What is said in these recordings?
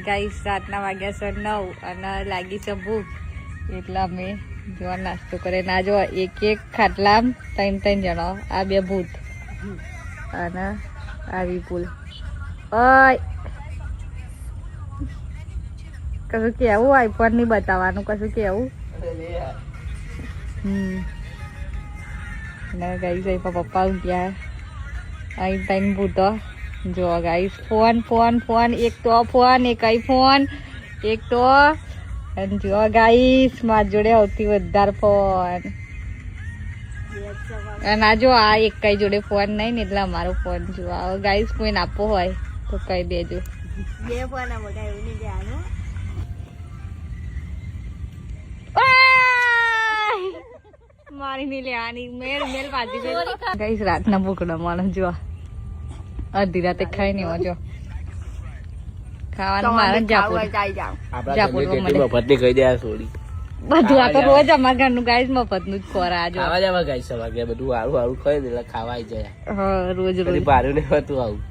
guys રાતના વાગ્યા છે 9 અને લાગી છે ભૂખ એટલે અમે જો નાસ્તો કરે ના જો એક ખાટલામ 3 જણો આ 2 ભૂત અને આ વિપુલ ઓય કશું કેવું આઈફોન ની બતાવવાનું કશું કેવું ને ગાઈસ અહીં પપ્પા ગયા અહીં 3 ભૂતો જો ગાઈસ ફોન એક તો ફોન એક આઈફોન એક તો અને જો ગાઈસ માર જોડે સૌથી વધારે ફોન અને આ જો આ એક કઈ જોડે ફોન નહીં ને એટલે અમારો ફોન જો આવો ગાઈસ કોઈને આપવો હોય તો કહી દેજો 2 ફોન આ બધા એવું નહીં જાણો મારી ની લેવાની મેલ પાછી ગાઈસ રાતના ભૂખડા માણસ જો અડધી રાતે ખાઈ નહીં જો ખાવાનું મારે જાપુર મફત ની કહી દે છોડી બધું આ તો રોજ અમારા ઘરનું ગાઈસ મફત નું જ ખોરા જો ખાવા જવા ગાઈ સવાગે બધું હારું ખાઈ ને એટલે ખાવાય જાય હા રોજ ભાર્યું ને હતું આવું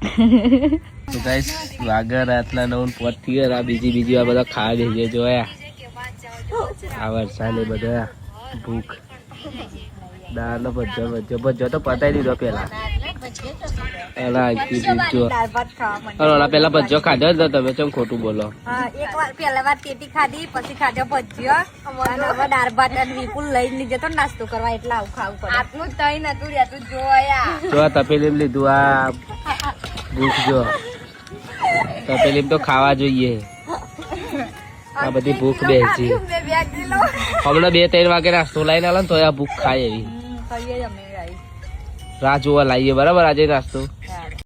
તો ગાઈસ વાગર રાતના 9:05 થઈ ગયા બીજી આ બધા ખાવા બેસી જોયા આ વરસાદ ને બધા ભૂખ દાળ નો ભજો તો પતાવી દીધો પેલા પેલા ભજો ખાધો તો તમે કેમ ખોટું બોલો એક વાર પેલા વાર તેટી ખાધી પછી ખાધો ભજીયો અને હવે દાળ ભાત અને વિપુલ લઈને જતો નાસ્તો કરવા એટલે આવું ખાવું પડે આટલું તઈ નતું રહેતું જોયા જો તપેલી લીધું આ ભૂખ જો તપેલી તો ખાવા જોઈએ આ બધી ભૂખ બેસી હમણાં 2-3 વાગે નાસ્તો લઈને આલો ને તો આ ભૂખ ખાય એવી રાહ જોવા લાવીએ બરાબર આજે નાસ્તો